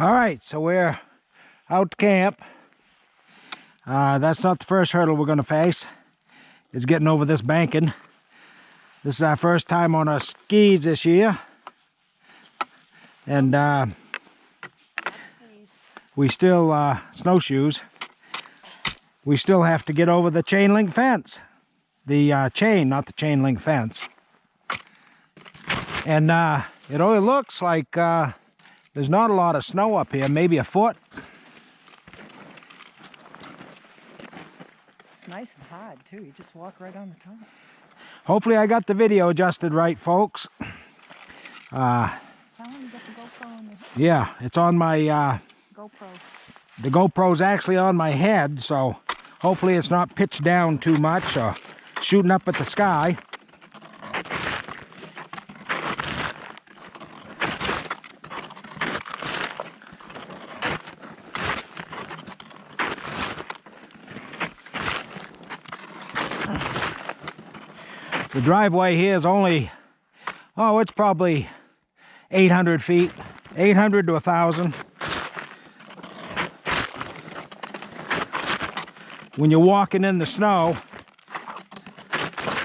All right, so we're out to camp. That's not the first hurdle we're going to face. It's getting over this banking. This is our first time on our skis this year. And we still, snowshoes, we still have to get over the chain link fence. The chain, not the chain link fence. And it only looks like there's not a lot of snow up here, maybe a foot. It's nice and hard too, you just walk right on the top. Hopefully I got the video adjusted right, folks. Tell them you got the GoPro on this. Yeah, it's on my... GoPro. The GoPro's actually on my head, so hopefully it's not pitched down too much or shooting up at the sky. The driveway here is only, oh, it's probably 800 feet, 800 to 1,000. When you're walking in the snow,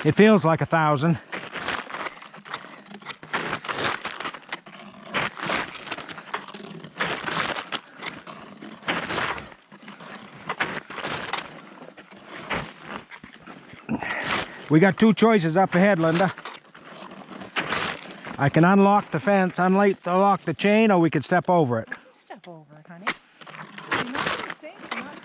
it feels like 1,000. We got two choices up ahead, Linda. I can unlock the fence, unlock the chain, or we could step over it. Step over it, honey. You're not gonna sink, you're not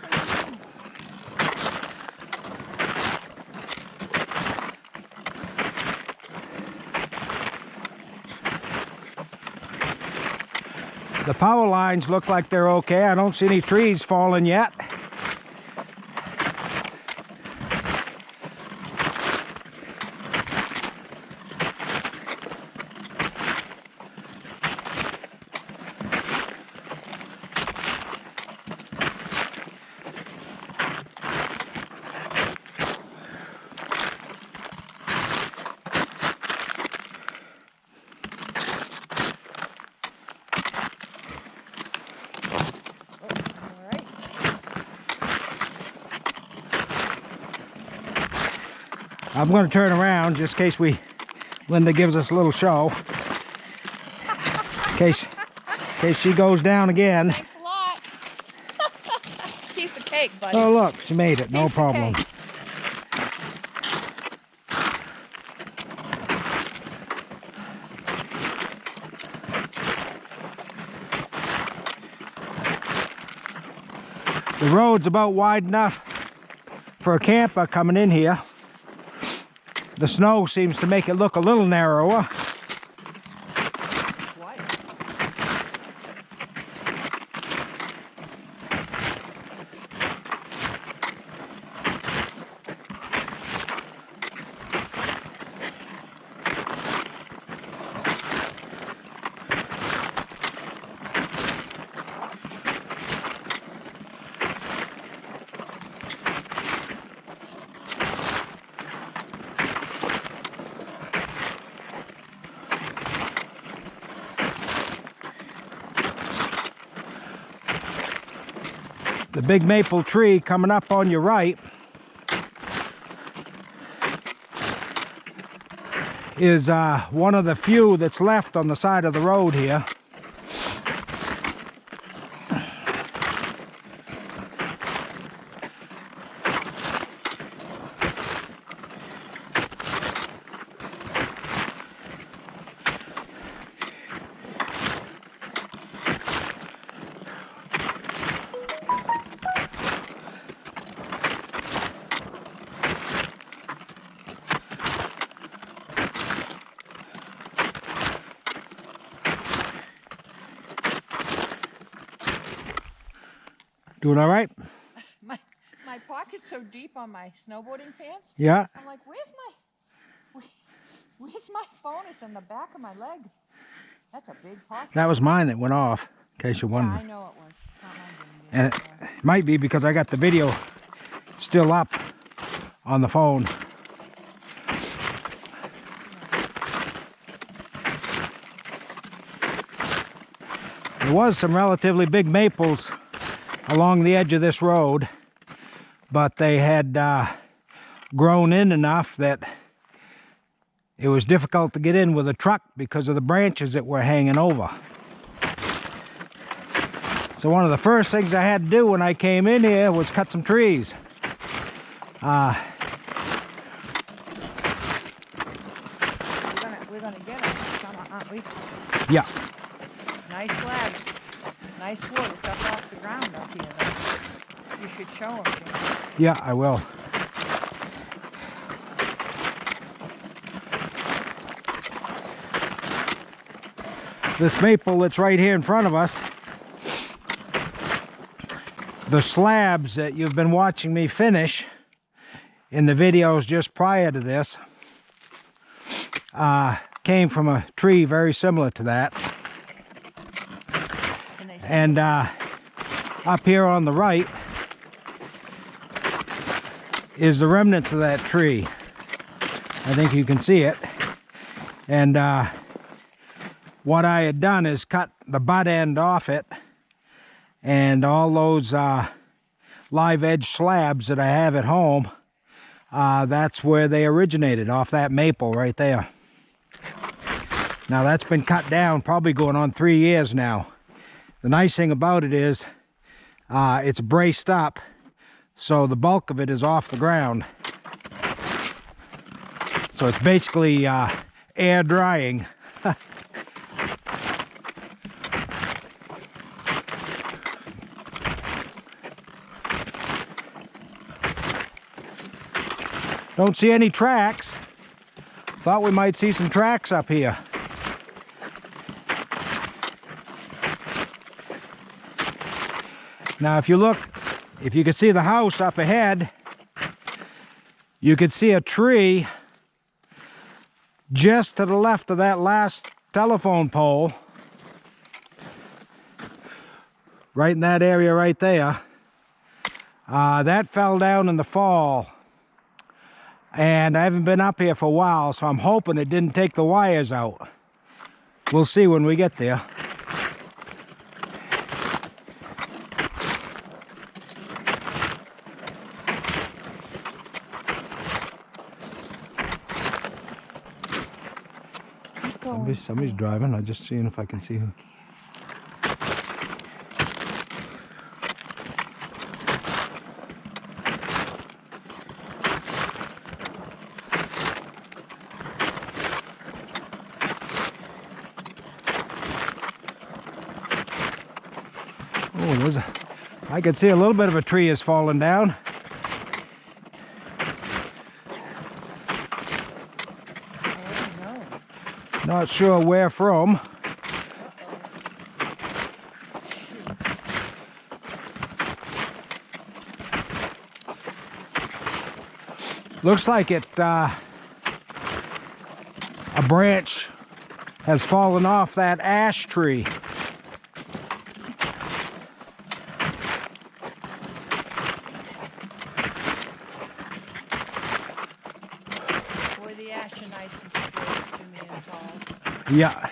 gonna The power lines look like they're okay. I don't see any trees falling yet. I'm going to turn around just in case Linda gives us a little show. In case she goes down again. Thanks a lot. Piece of cake, buddy. Oh, look, she made it. No problem. The road's about wide enough for a camper coming in here. The snow seems to make it look a little narrower. The big maple tree coming up on your right is one of the few that's left on the side of the road here. Doing all right? My pocket's so deep on my snowboarding pants. Yeah. I'm like, where's my phone? It's in the back of my leg. That's a big pocket. That was mine that went off, in case you're wondering. Yeah, I know it was. It's not mine doing And it might be because I got the video still up on the phone. There was some relatively big maples along the edge of this road, but they had grown in enough that it was difficult to get in with a truck because of the branches that were hanging over. So one of the first things I had to do when I came in here was cut some trees. We're gonna get them, aren't we? Yeah. Nice slabs. Nice wood. It's up off the ground up here, though. You should show them. Yeah, I will. This maple that's right here in front of us, the slabs that you've been watching me finish in the videos just prior to this came from a tree very similar to that. And up here on the right is the remnants of that tree. I think you can see it. And what I had done is cut the butt end off it, and all those live edge slabs that I have at home, that's where they originated, off that maple right there. Now that's been cut down, probably going on 3 years now. The nice thing about it is it's braced up, so the bulk of it is off the ground. So it's basically air drying. Don't see any tracks. Thought we might see some tracks up here. Now if you look, if you could see the house up ahead, you could see a tree just to the left of that last telephone pole. Right in that area right there. That fell down in the fall. And I haven't been up here for a while, so I'm hoping it didn't take the wires out. We'll see when we get there. Somebody's driving. I'm just seeing if I can see who. Oh, I could see a little bit of a tree has fallen down. Not sure where from. Looks like it, a branch has fallen off that ash tree. Boy, the ash are nice and straight to me and tall. Yeah.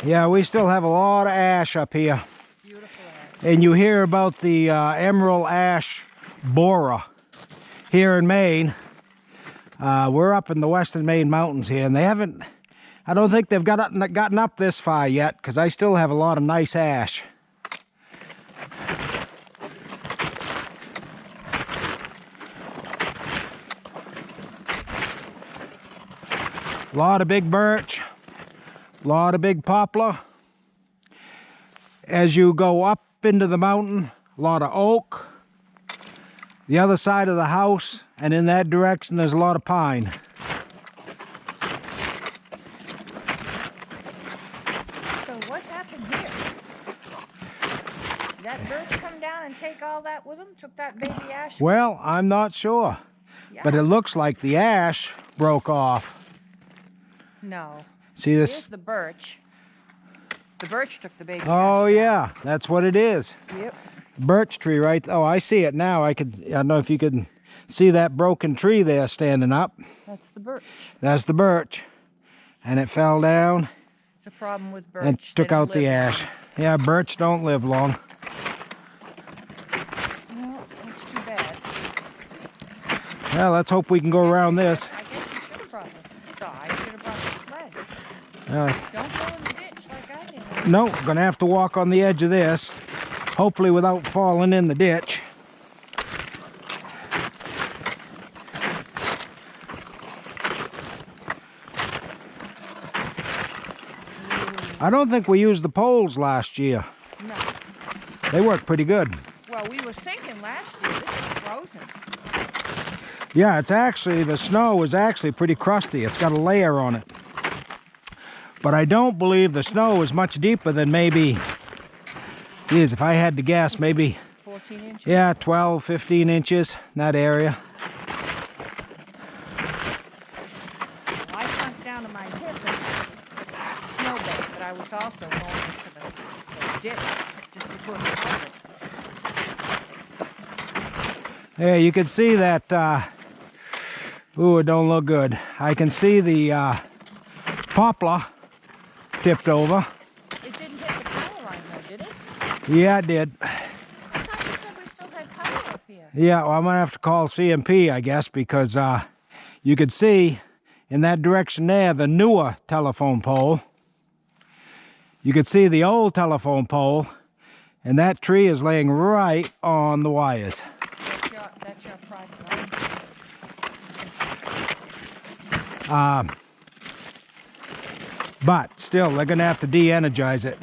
Yeah, we still have a lot of ash up here. Beautiful ash. And you hear about the emerald ash borer here in Maine. We're up in the Western Maine Mountains here, and they haven't, I don't think they've gotten up this far yet, because I still have a lot of nice ash. A lot of big birch, a lot of big poplar. As you go up into the mountain, a lot of oak. The other side of the house, and in that direction, there's a lot of pine. So what happened here? Did that birch come down and take all that with them? Took that baby ash? Well, I'm not sure. Yeah. But it looks like the ash broke off. No. See this? Here's the birch. The birch took the baby ash. Oh yeah, that's what it is. Yep. Birch tree, right? Oh, I see it now. I don't know if you can see that broken tree there standing up. That's the birch. That's the birch. And it fell down. It's a problem with birch. and They took don't out the live ash. Yeah, birch don't live long. long. No, that's too bad. Well, let's hope we can go around this. I guess you should have brought the saw. I should have brought the sled. Uh, Don't go in the ditch like I did. no, gonna have to walk on the edge of this, hopefully without falling in the ditch. I don't think we used the poles last year. No. They worked pretty good. Well, we were sinking last year. This is frozen. Yeah, it's actually, the snow is actually pretty crusty. It's got a layer on it. But I don't believe the snow is much deeper than maybe, geez, if I had to guess, maybe 14 inches? yeah, 12, 15 inches in that area. Well, I sunk down to my hip in snowbank, but I was also going into the ditch just before the culvert. Yeah, you can see that, ooh, it don't look good. I can see the poplar tipped over. It didn't hit the power line though, did it? Yeah, it did. I thought you said we still had power up here. Yeah, well, I'm gonna have to call CMP, I guess, because you could see in that direction there the newer telephone pole. You could see the old telephone pole, and that tree is laying right on the wires. That's your private line. But still, they're gonna have to de-energize it.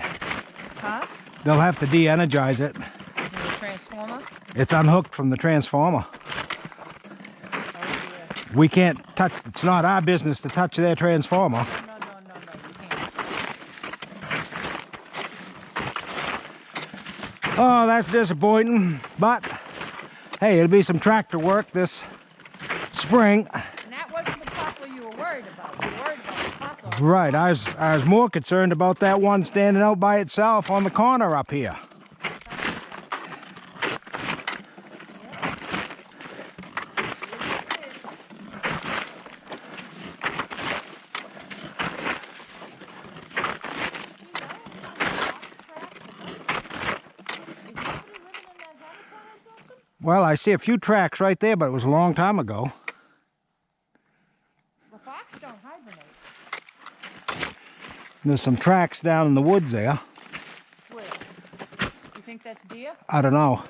Huh? They'll have to de-energize it. The transformer? It's unhooked from the transformer. Oh, dear. We can't touch, it's not our business to touch their transformer. No, you can't. Oh, that's disappointing, but hey, it'll be some tractor work this spring. And that wasn't the poplar you were worried about. You were worried about the poplar. Right, I was more concerned about that one standing out by itself on the corner up here. Well, I see a few tracks right there, but it was a long time ago. The fox don't hibernate. There's some tracks down in the woods there. Where? You think that's deer? I don't know.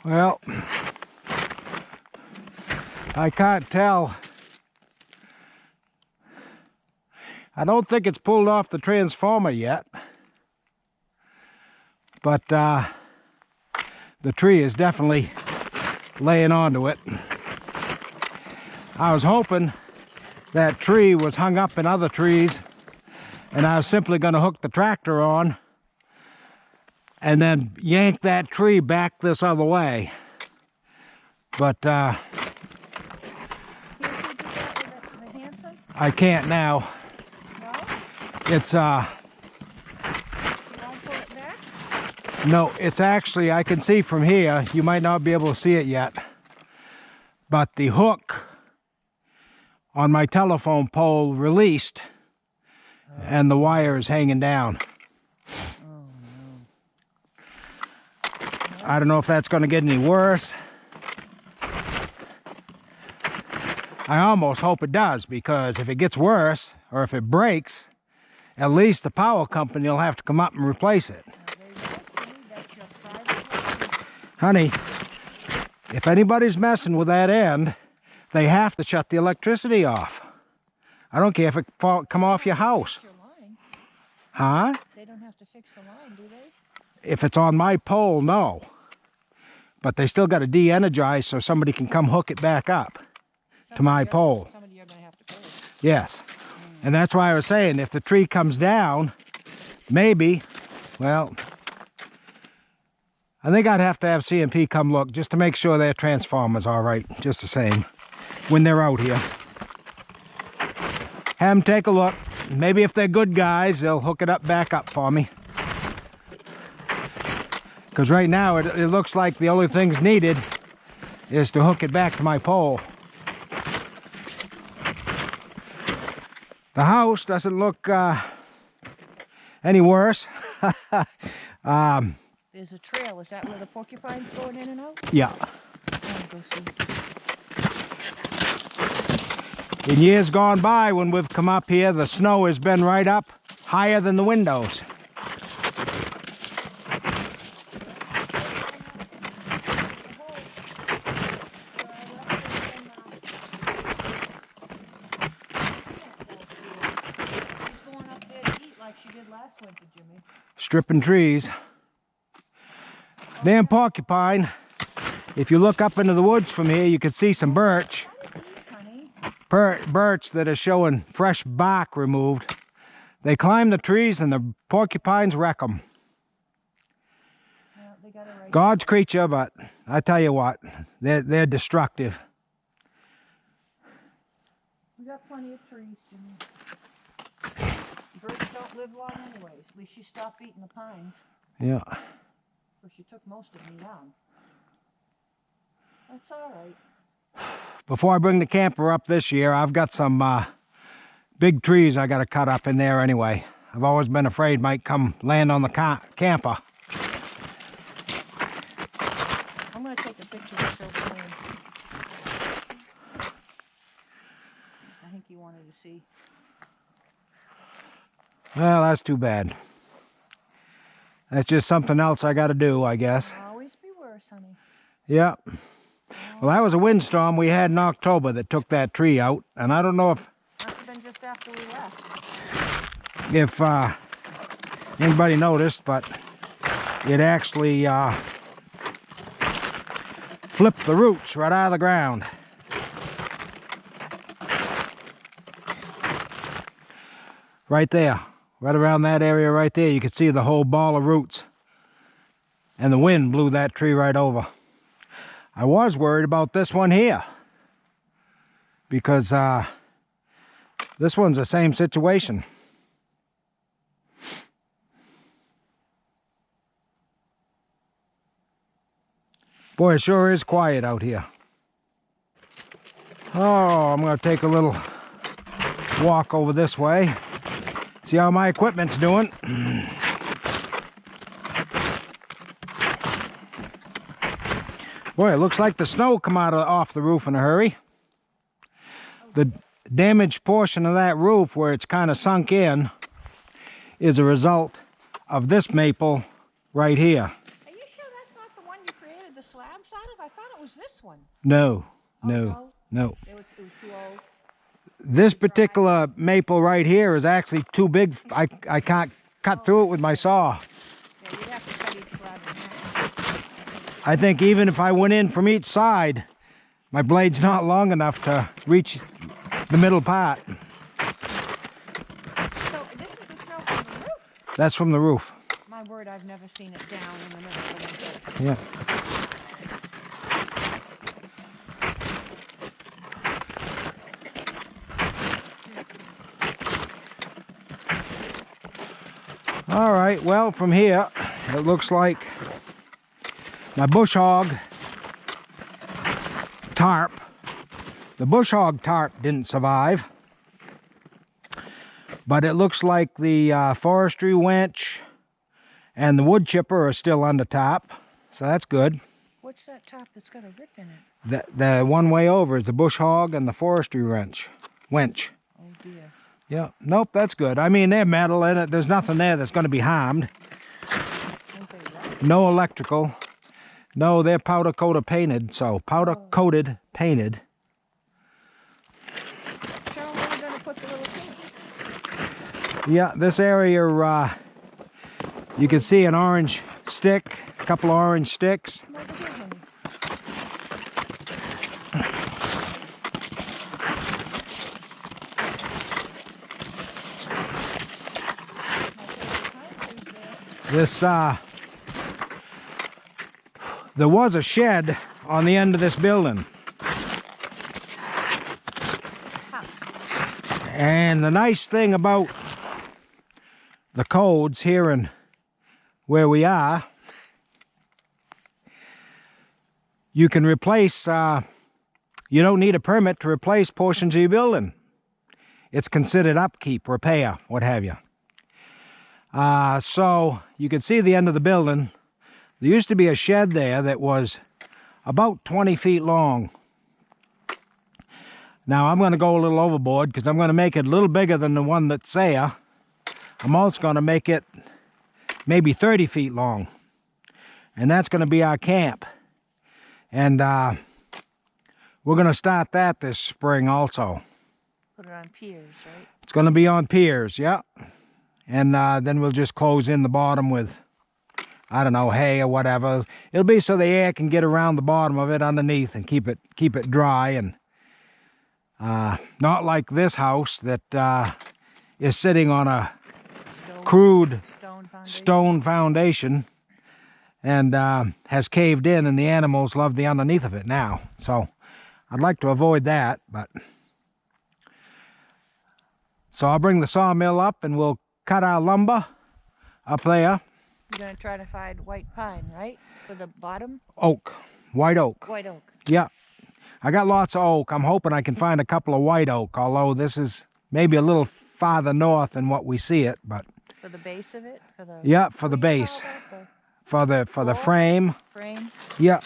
Well, I can't tell. I don't think it's pulled off the transformer yet, but the tree is definitely laying onto it. I was hoping that tree was hung up in other trees, and I was simply going to hook the tractor on and then yank that tree back this other way. But Can't you do that with the Hanson? I can't now. No? It's You won't pull it back? no, it's actually, I can see from here, you might not be able to see it yet, but the hook on my telephone pole released and the wire is hanging down. I don't know if that's going to get any worse. I almost hope it does, because if it gets worse, or if it breaks, at least the power company will have to come up and replace it. Honey, if anybody's messing with that end, they have to shut the electricity off. I don't care if it come off your house. Huh? They don't have to fix the line, do they? If it's on my pole, no. But they still got to de-energize so somebody can come hook it back up to my pole. Somebody you're going to have to pay. Yes. And that's why I was saying, if the tree comes down, maybe, well, I think I'd have to have CMP come look just to make sure their transformer's all right, just the same, when they're out here. Have them take a look. Maybe if they're good guys, they'll hook it up back up for me. Because right now, it looks like the only things needed is to hook it back to my pole. The house doesn't look any worse. There's a trail. Is that where the porcupine's going in and out? Yeah. I'll go see. In years gone by, when we've come up here, the snow has been right up higher than the windows. Stripping trees. Damn porcupine. If you look up into the woods from here, you can see some birch. Birch that are showing fresh bark removed. They climb the trees and the porcupines wreck them. God's creature, but I tell you what, they're destructive. We got plenty of trees, Jimmy. Birds don't live long anyways. At least she stopped eating the pines. Yeah. Or she took most of them down. That's all right. Before I bring the camper up this year, I've got some big trees I got to cut up in there anyway. I've always been afraid might come land on the camper. I'm going to take a picture of Silver Lane. I think you wanted to see. Well, that's too bad. That's just something else I got to do, I guess. Always be worse, honey. Yeah. Well, that was a windstorm we had in October that took that tree out, and I don't know if Must have been just after we left. if anybody noticed, but it actually flipped the roots right out of the ground. Right there, right around that area right there, you could see the whole ball of roots, and the wind blew that tree right over. I was worried about this one here because this one's the same situation. Boy, it sure is quiet out here. Oh, I'm going to take a little walk over this way. See how my equipment's doing. Boy, it looks like the snow come off the roof in a hurry. The damaged portion of that roof where it's kind of sunk in is a result of this maple right here. Are you sure that's not the one you created the slabs out of? I thought it was this one. No. It was too old. This particular maple right here is actually too big. I can't cut through it with my saw. Yeah, you'd have to cut each slab in half. I think even if I went in from each side, my blade's not long enough to reach the middle part. So this is the snow from the roof? That's from the roof. My word, I've never seen it down in the middle of the Yeah. All right, well, from here, it looks like my bush hog tarp. The bush hog tarp didn't survive, but it looks like the forestry winch and the wood chipper are still on the top, so that's good. What's that top that's got a rip in it? The one way over is the bush hog and the forestry winch. Oh dear. Yeah, nope, that's good. I mean, they're metal in it. There's nothing there that's going to be harmed. No electrical. No, they're powder coated painted, so powder coated painted. Show them where you're going to put the little thing. Yeah, this area, you can see an orange stick, a couple of orange sticks. Come over here, honey. This, there was a shed on the end of this building. And the nice thing about the codes here and where we are, you can replace, you don't need a permit to replace portions of your building. It's considered upkeep, repair, what have you. So you can see the end of the building. There used to be a shed there that was about 20 feet long. Now I'm going to go a little overboard because I'm going to make it a little bigger than the one that's there. I'm also going to make it maybe 30 feet long. And that's going to be our camp. And we're going to start that this spring also. Put it on piers, right? It's going to be on piers, yeah. And then we'll just close in the bottom with, I don't know, hay or whatever. It'll be so the air can get around the bottom of it underneath and keep it dry. And not like this house that is sitting on a crude stone foundation and has caved in, and the animals love the underneath of it now. So I'd like to avoid that, but so I'll bring the sawmill up and we'll cut our lumber up there. You're going to try to find white pine, right? For the bottom? Oak. White oak. White oak. Yeah. I got lots of oak. I'm hoping I can find a couple of white oak, although this is maybe a little farther north than what we see it, but for the base of it? For the, yeah, for the base. For the frame. Frame? Yeah.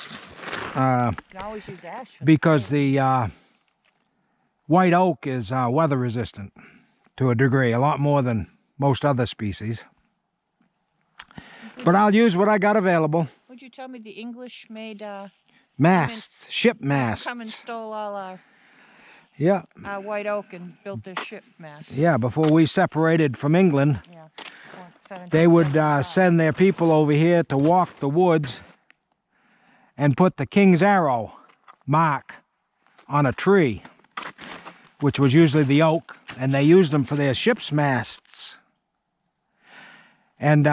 You can always use ash for because the white oak is weather resistant to a degree, a lot more than most other species. But I'll use what I got available. Would you tell me the English made masts, ship masts. Come and stole all our white oak and built their ship masts. Yeah, before we separated from England, they would send their people over here to walk the woods and put the King's Arrow mark on a tree, which was usually the oak, and they used them for their ship's masts. And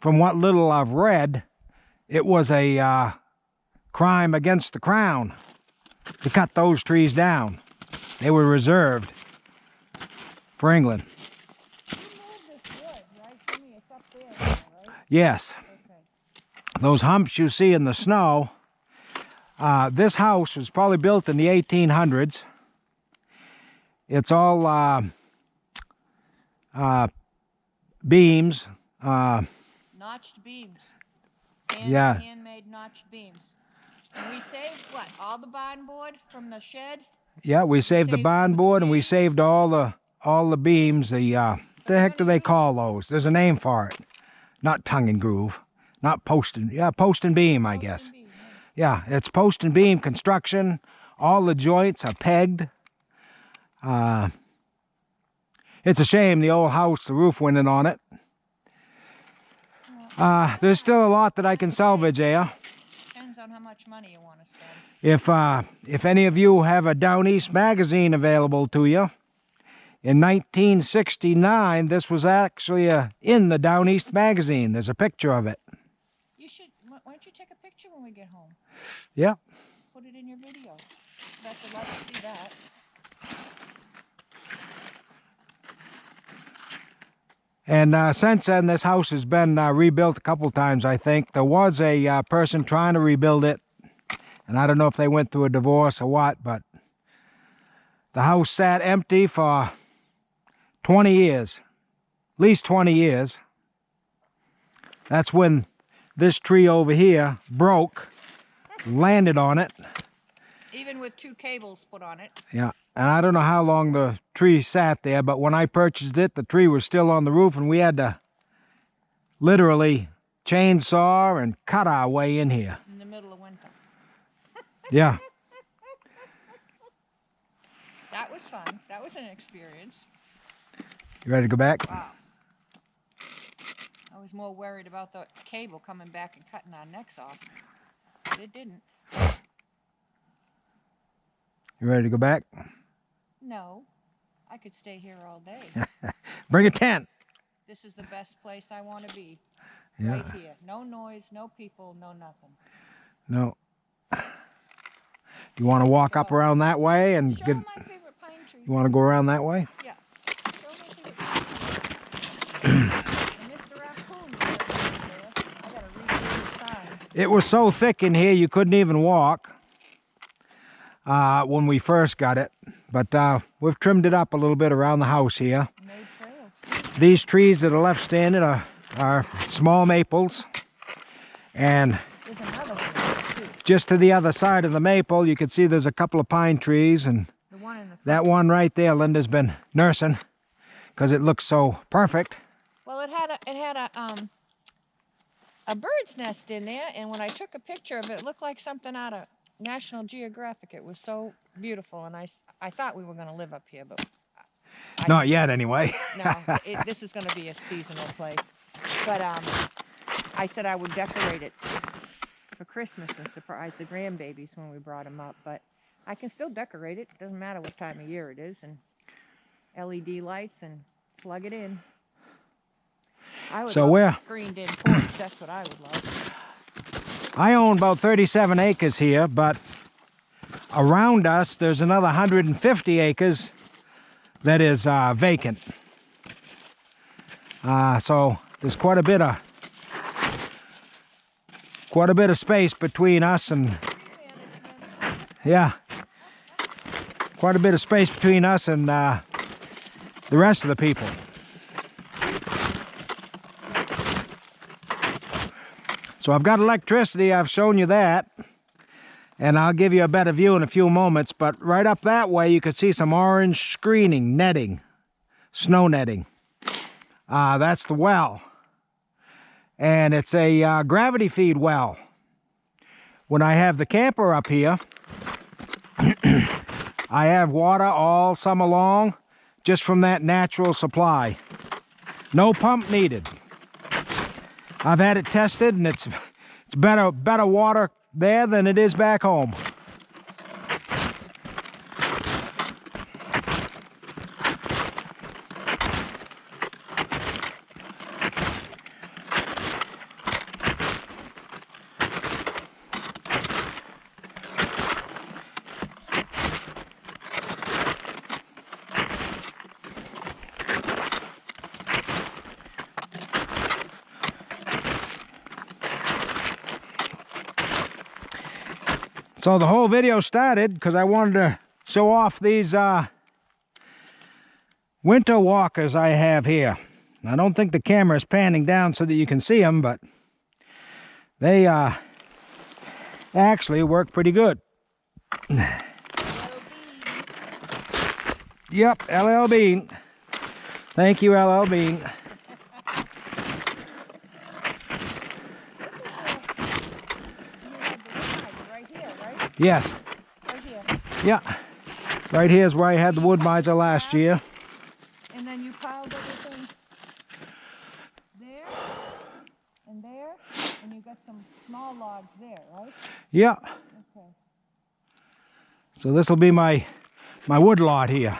from what little I've read, it was a crime against the crown to cut those trees down. They were reserved for England. You moved this wood, right? Jimmy, it's up there now, right? Yes. Okay. Those humps you see in the snow, this house was probably built in the 1800s. It's all beams. Notched beams. Handmade notched beams. And we saved, what, all the barn board from the shed? Yeah, we saved the barn board and we saved all the beams. The heck do they call those? There's a name for it. Not tongue and groove. Not post and, post and beam, I guess. Beam, yeah, it's post and beam construction. All the joints are pegged. It's a shame the old house, the roof went in on it. There's still a lot that I can salvage there. Depends on how much money you want to spend. If any of you have a Down East magazine available to you, in 1969, this was actually in the Down East magazine. There's a picture of it. You should, why don't you take a picture when we get home? Yeah. Put it in your video. I'd love to see that. And since then, this house has been rebuilt a couple times, I think. There was a person trying to rebuild it, and I don't know if they went through a divorce or what, but the house sat empty for 20 years, at least 20 years. That's when this tree over here broke, landed on it. Even with 2 cables put on it. Yeah. And I don't know how long the tree sat there, but when I purchased it, the tree was still on the roof, and we had to literally chainsaw and cut our way in here. In the middle of winter. Yeah. That was fun. That was an experience. You ready to go back? Wow. I was more worried about the cable coming back and cutting our necks off. But it didn't. You ready to go back? No. I could stay here all day. Bring a tent. this is the best place I want to be. Yeah. Right here. No noise, no people, no nothing. No. You want to walk up around that way and Show get... my favorite pine tree. You want to go around that way? Yeah. Show my favorite pine tree. And Mr. Raccoon's there. I got to read the sign. It was so thick in here you couldn't even walk when we first got it. But we've trimmed it up a little bit around the house here. Made trails. These trees that are left standing are small maples. And There's another one too. just to the other side of the maple, you can see there's a couple of pine trees. And The one in the front. that one right there, Linda's been nursing because it looks so perfect. Well, it had a bird's nest in there, and when I took a picture of it, it looked like something out of National Geographic. It was so beautiful, and I thought we were going to live up here, but Not yet, anyway. no, this is going to be a seasonal place. But I said I would decorate it for Christmas and surprise the grandbabies when we brought them up. But I can still decorate it. Doesn't matter what time of year it is, and LED lights and plug it in. I would So love where? a screened-in porch. That's what I would love. I own about 37 acres here, but around us there's another 150 acres that is vacant. So there's quite a bit of space between us and quite a bit of space between us and the rest of the people. So I've got electricity, I've shown you that, and I'll give you a better view in a few moments, but right up that way you can see some orange screening, netting, snow netting. That's the well, and it's a gravity feed well. When I have the camper up here, I have water all summer long just from that natural supply. No pump needed. I've had it tested, and it's better water there than it is back home. So the whole video started because I wanted to show off these winter walkers I have here. I don't think the camera is panning down so that you can see them, but they actually work pretty good. Yep, LLBean. Thank you, LLBean. Yes. Right here. Yeah. Right here is where I had the wood miser last year. And then you piled everything there and there, and you got some small logs there, right? Yeah. Okay. So this will be my wood lot here.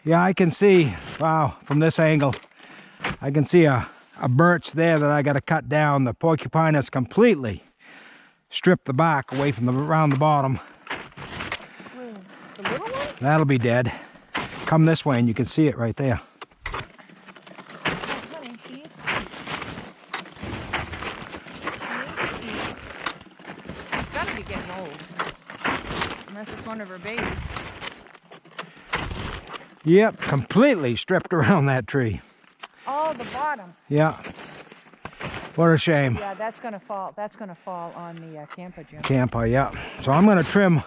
Yeah, I can see, wow, from this angle, I can see a birch there that I got to cut down. The porcupine has completely stripped the bark away from around the bottom. Where, the little ones? That'll be dead. Come this way and you can see it right there. Oh, honey, she needs to eat. She's got to be getting old. Unless it's one of her babies. Yep, completely stripped around that tree. Oh, the bottom. Yeah. What a shame. Yeah, that's gonna fall. That's gonna fall on the camper, Jim. Camper, yeah. So I'm gonna trim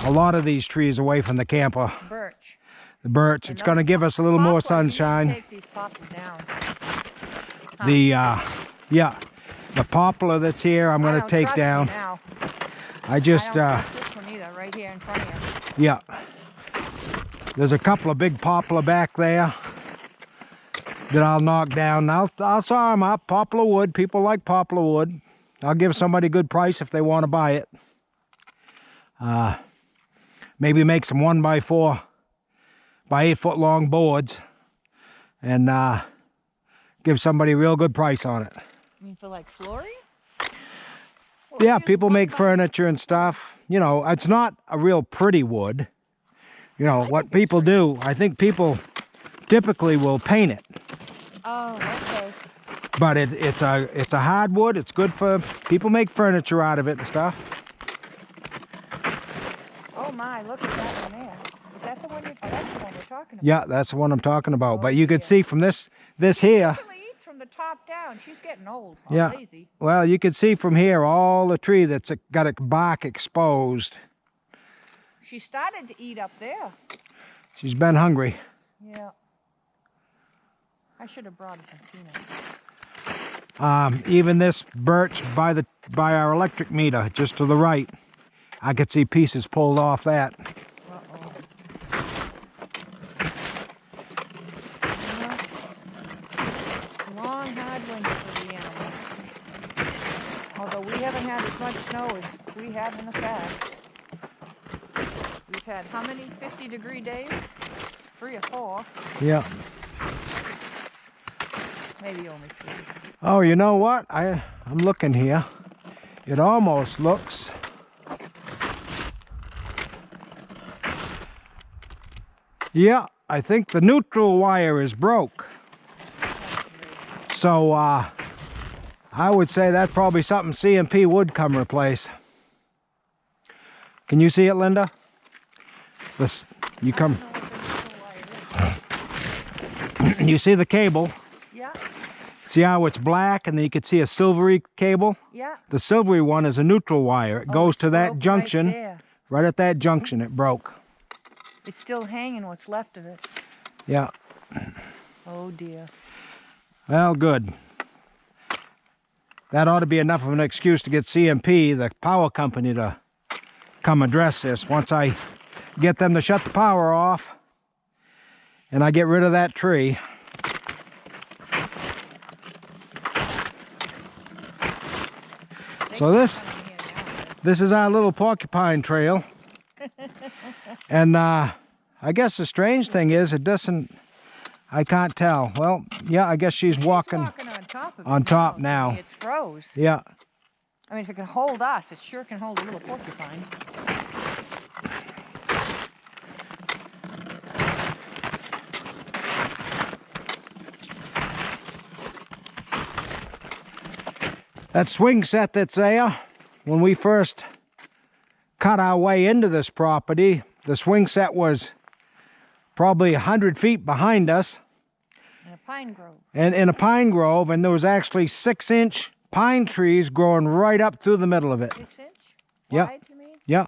a lot of these trees away from the camper. Birch. The birch, it's gonna give us a little more sunshine. You need to take these poplars down. Huh. The poplar that's here, I'm gonna take down. Now. I just, I don't trust this one either, right here in front of you. yeah. There's a couple of big poplar back there that I'll knock down. I'll saw them up. Poplar wood. People like poplar wood. I'll give somebody a good price if they want to buy it. Maybe make some 1x4 by 8 foot long boards and give somebody a real good price on it. You mean for like flooring? Or Yeah, just people one make by- furniture and stuff. You know, it's not a real pretty wood. You know, I what think it's people do, I think people typically will paint it. Oh, okay. But it's a hardwood. It's good for people make furniture out of it and stuff. Oh my, look at that one there. Is that the one you're, oh, that's the one we're talking about. Yeah, that's the one I'm talking about. Oh, but you could dear. see from this here. Actually eats from the top down. She's getting old. Oh, Yeah. lazy. Well, you can see from here all the tree that's got a bark exposed. She started to eat up there. She's been hungry. Yeah. I should have brought her some peanuts. Even this birch by our electric meter, just to the right, I could see pieces pulled off that. Uh-oh. Long, hard winter for the animals. Although we haven't had as much snow as we have in the past. We've had how many 50-degree days? 3 or 4. Yeah. Maybe only 3. Oh, you know what? I'm looking here. It almost looks. Yeah, I think the neutral wire is broke. So I would say that's probably something CMP would come replace. Can you see it, Linda? This, you come. You see the cable? Yeah, See how it's black and then you could see a silvery cable? yeah. The silvery one is a neutral wire. It goes it's to that broke junction. Right there. Right at that junction, it broke. It's still hanging what's left of it. Yeah. Oh dear. Well, good. That ought to be enough of an excuse to get CMP, the power company, to come address this. Once I get them to shut the power off and I get rid of that tree. So this is our little porcupine trail. And I guess the strange thing is it doesn't, I can't tell. Well, yeah, I guess she's walking on top of it. on top now. It's froze. Yeah. I mean, if it can hold us, it sure can hold a little porcupine. That swing set that's there, when we first cut our way into this property, the swing set was probably 100 feet behind us. In a pine grove. And in a pine grove, and there was actually 6-inch pine trees growing right up through the middle of it. 6 inch? Yep. Wide, you mean? Yeah,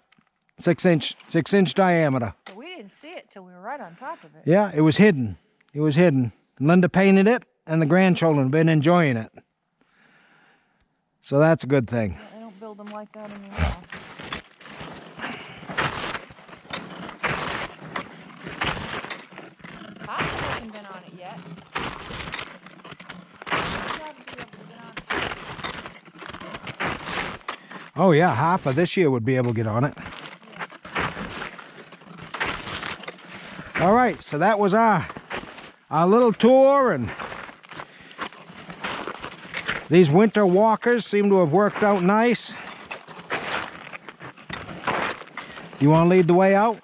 6-inch diameter. But we didn't see it till we were right on top of it. Yeah, it was hidden. It was hidden. Linda painted it, and the grandchildren have been enjoying it. So that's a good thing. I don't build them like that anymore. Papa hasn't been on it yet. Oh yeah, Harper this year would be able to get on it. All right, so that was our little tour, and these winter walkers seem to have worked out nice. You want to lead the way out?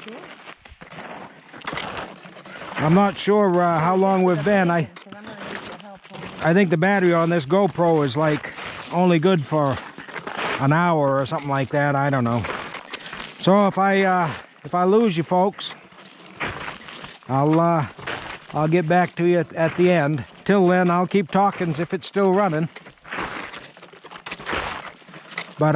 Sure. I'm not sure how long we've been. I think the battery on this GoPro is like only good for an hour or something like that. I don't know. So if I lose you folks, I'll get back to you at the end. Till then, I'll keep talking as if it's still running. But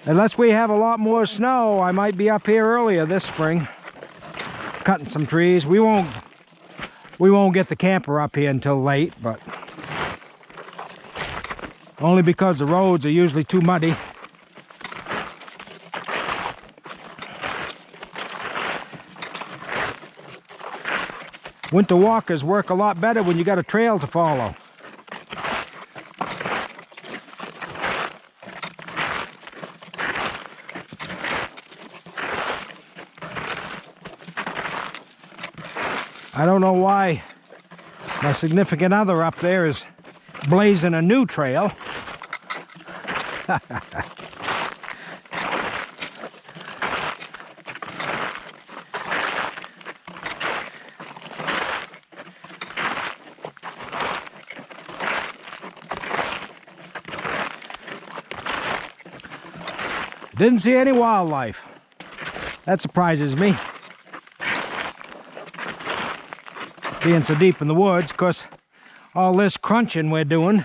unless we have a lot more snow, I might be up here earlier this spring, cutting some trees. We won't get the camper up here until late, but only because the roads are usually too muddy. Winter walkers work a lot better when you got a trail to follow. I don't know why my significant other up there is blazing a new trail. Didn't see any wildlife. That surprises me. Being so deep in the woods, because all this crunching we're doing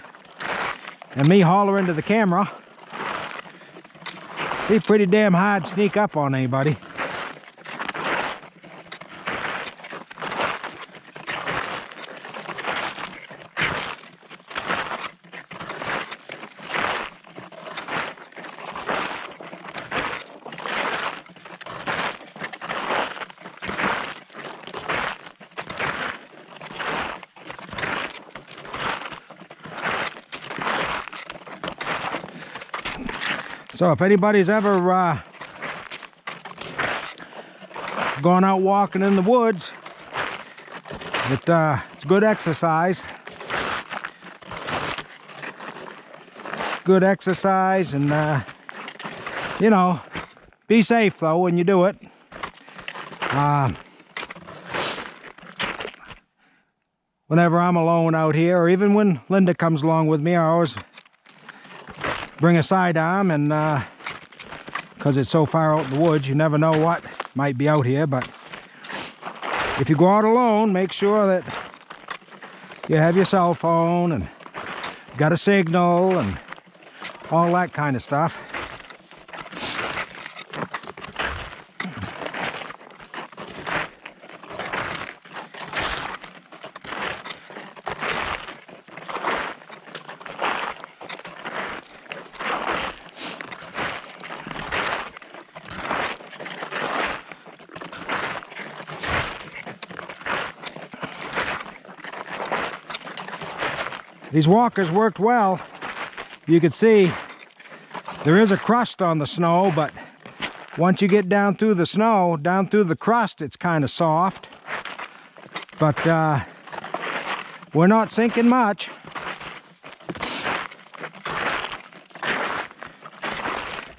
and me hollering to the camera, be pretty damn hard to sneak up on anybody. So if anybody's ever gone out walking in the woods, it's good exercise. Good exercise, and you know, be safe though when you do it. Whenever I'm alone out here, or even when Linda comes along with me, I always bring a sidearm, and because it's so far out in the woods, you never know what might be out here. But if you go out alone, make sure that you have your cell phone and got a signal and all that kind of stuff. These walkers worked well. You can see there is a crust on the snow, but once you get down through the snow, down through the crust, it's kind of soft. But we're not sinking much.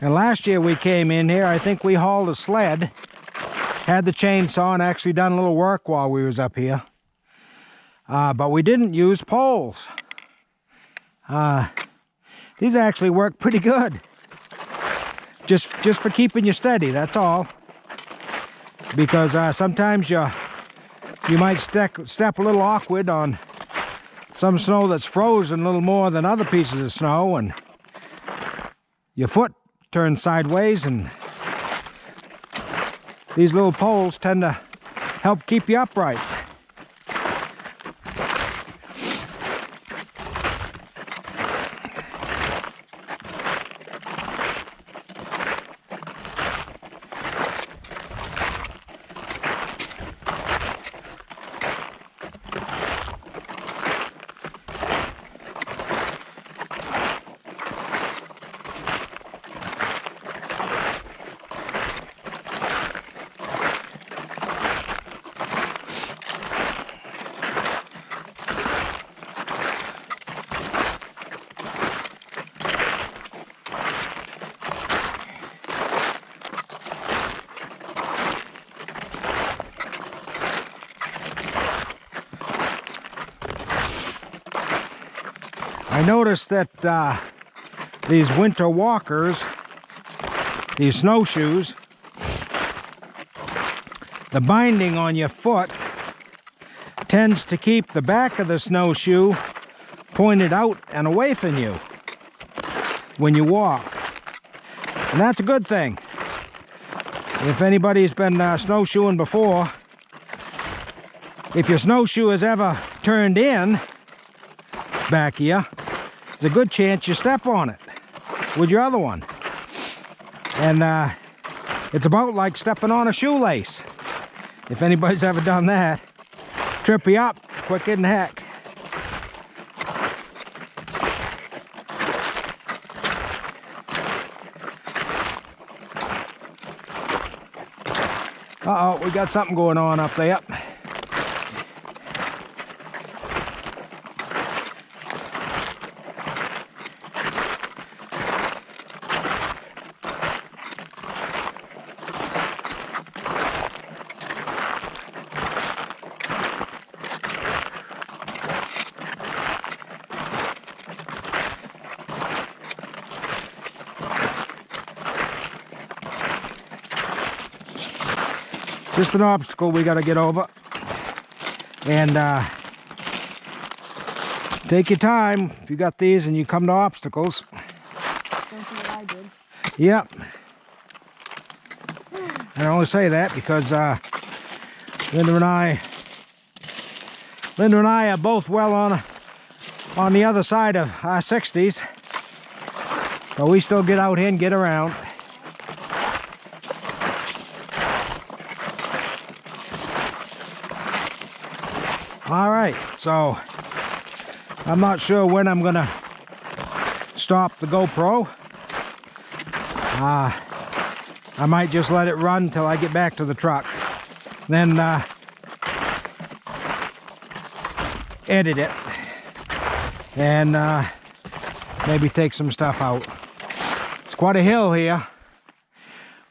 And last year we came in here, I think we hauled a sled, had the chainsaw, and actually done a little work while we was up here. But we didn't use poles. These actually work pretty good. Just for keeping you steady, that's all. Because sometimes you might step a little awkward on some snow that's frozen a little more than other pieces of snow, and your foot turns sideways, and these little poles tend to help keep you upright. I noticed that these winter walkers, these snowshoes, the binding on your foot tends to keep the back of the snowshoe pointed out and away from you when you walk. And that's a good thing. If anybody's been snowshoeing before, if your snowshoe has ever turned in back here, there's a good chance you step on it with your other one. And it's about like stepping on a shoelace. If anybody's ever done that, trip you up quick in the heck. Uh-oh, we got something going on up there. Just an obstacle we got to get over. And take your time if you got these and you come to obstacles. Don't do what I did. Yep. I only say that because Linda and I are both well on the other side of our 60s. So we still get out here and get around. All right, so I'm not sure when I'm gonna stop the GoPro. I might just let it run until I get back to the truck. Then edit it and maybe take some stuff out. It's quite a hill here.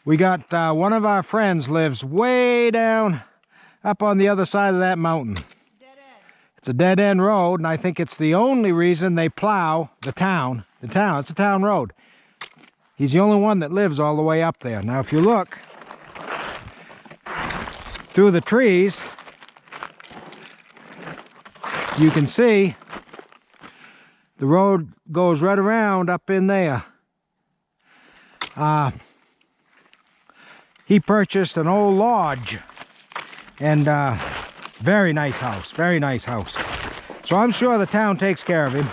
We got one of our friends lives way down up on the other side of that mountain. It's a dead-end road, and I think it's the only reason they plow the town. It's a town road. He's the only one that lives all the way up there. Now, if you look through the trees, you can see the road goes right around up in there. He purchased an old lodge, and very nice house, very nice house. So I'm sure the town takes care of him.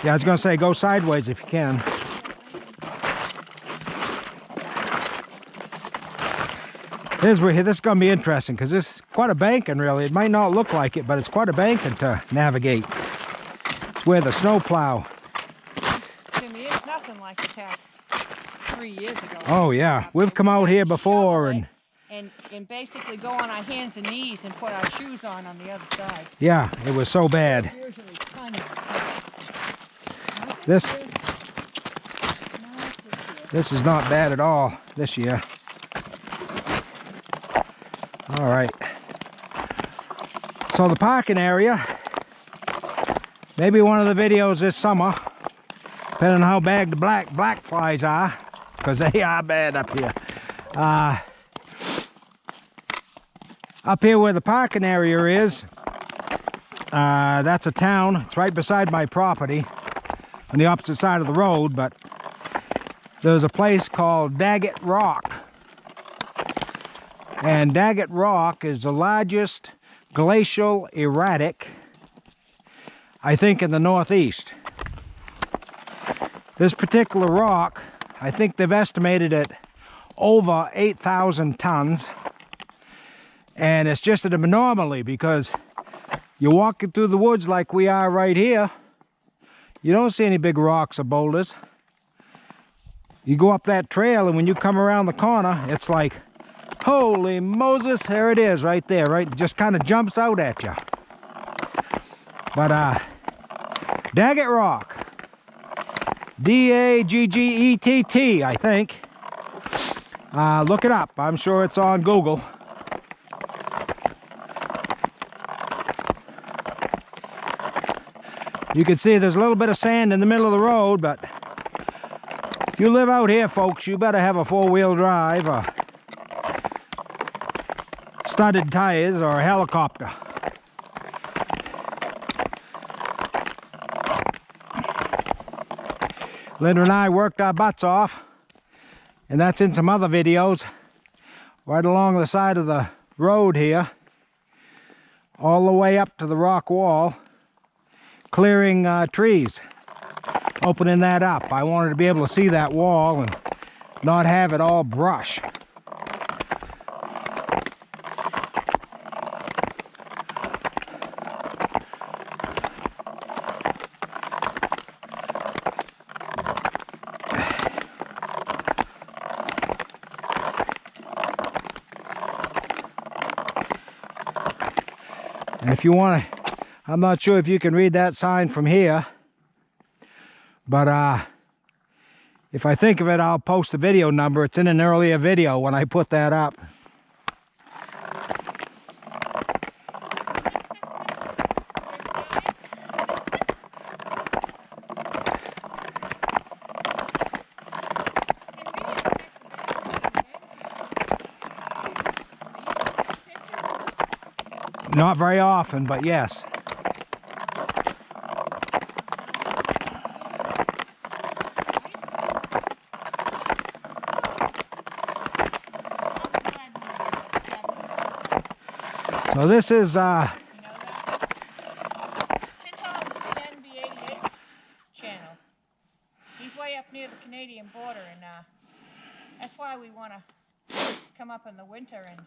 Yeah, I was going to say, go sideways if you can. This is going to be interesting because this is quite a banking, really. It might not look like it, but it's quite a banking to navigate. It's where the snow plow. Jimmy, it's nothing like the past 3 years ago. Oh yeah, we've come out here before and basically go on our hands and knees and put our shoes on the other side. Yeah, it was so bad. Usually kind of This is not bad at all this year. All right. So the parking area, maybe one of the videos this summer, depending on how bad the black flies are, because they are bad up here. Up here where the parking area is, that's a town. It's right beside my property on the opposite side of the road, but there's a place called Daggett Rock. And Daggett Rock is the largest glacial erratic, I think, in the Northeast. This particular rock, I think they've estimated it over 8,000 tons. And it's just an anomaly because you're walking through the woods like we are right here. You don't see any big rocks or boulders. You go up that trail, and when you come around the corner, it's like, holy Moses, there it is right there, right? It just kind of jumps out at you. But Daggett Rock, D-A-G-G-E-T-T, I think. Look it up. I'm sure it's on Google. You can see there's a little bit of sand in the middle of the road, but if you live out here, folks, you better have a four-wheel drive, or studded tires, or a helicopter. Linda and I worked our butts off, and that's in some other videos, right along the side of the road here, all the way up to the rock wall, clearing trees, opening that up. I wanted to be able to see that wall and not have it all brush. And if you want to, I'm not sure if you can read that sign from here, but if I think of it, I'll post the video number. It's in an earlier video when I put that up. Not very often, but yes. So this is You know that? LLBean channel. He's way up near the Canadian border, and that's why we want to come up in the winter and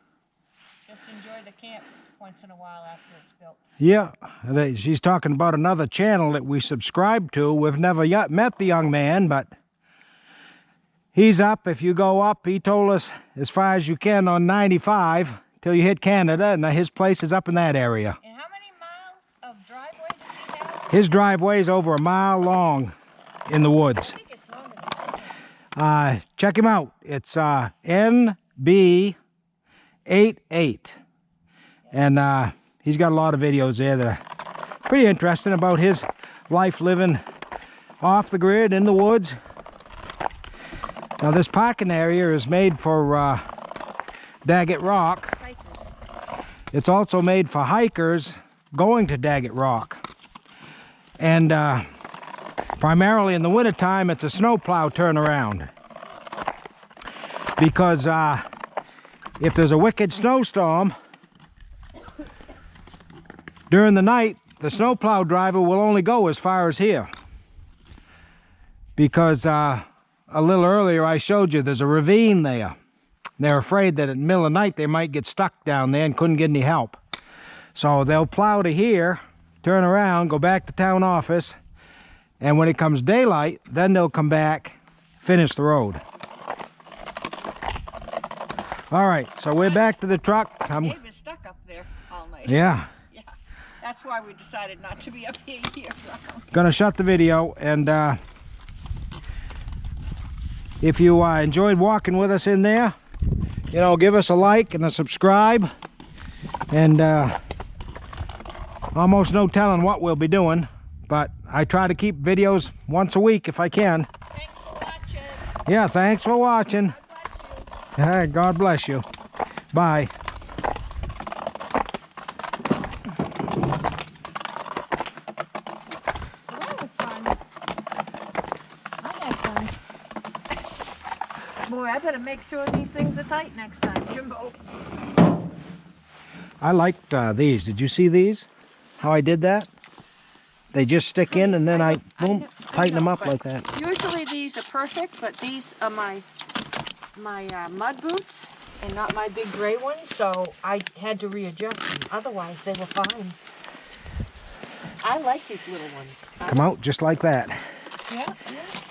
just enjoy the camp once in a while after it's built. Yeah, she's talking about another channel that we subscribe to. We've never yet met the young man, but he's up. If you go up, he told us as far as you can on 95 till you hit Canada, and his place is up in that area. And how many miles of driveway does he have? His driveway is over a mile long in the woods. I think it's longer than that. Check him out. It's NB88. And he's got a lot of videos there that are pretty interesting about his life living off the grid in the woods. Now this parking area is made for Daggett Rock. Hikers. It's also made for hikers going to Daggett Rock. And primarily in the wintertime, it's a snowplow turnaround. Because if there's a wicked snowstorm, during the night, the snowplow driver will only go as far as here. Because a little earlier I showed you there's a ravine there. They're afraid that in the middle of the night they might get stuck down there and couldn't get any help. So they'll plow to here, turn around, go back to town office, and when it comes daylight, then they'll come back, finish the road. All right, so we're back to the truck. Dave is stuck up there all night. Yeah. Yeah. That's why we decided not to be up here year-round. Gonna shut the video, and if you enjoyed walking with us in there, you know, give us a like and a subscribe, and almost no telling what we'll be doing, but I try to keep videos once a week if I can. Thanks for watching. Yeah, thanks for watching. God bless you. God bless you. Bye. Well, that was fun. I had fun. Boy, I better make sure these things are tight next time, Jimbo. I liked these. Did you see these? How I did that? They just stick in, and then I boom, tighten them up like that. Usually these are perfect, but these are my mud boots and not my big gray ones, so I had to readjust them. Otherwise, they were fine. I like these little ones. Come out just like that. Yeah.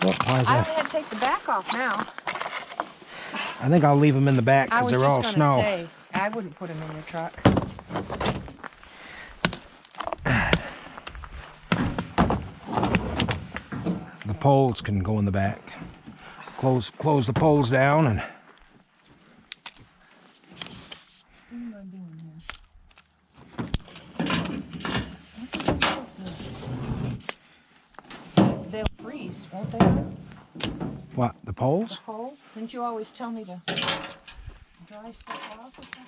Oh, why is I that? only had to take the back off now. I think I'll leave them in the back I because was they're all just going snow. to say, I wouldn't put them in the truck. The poles can go in the back. Close the poles down and. They'll freeze, won't they? What, the poles? The poles? Didn't you always tell me to dry stuff off or something?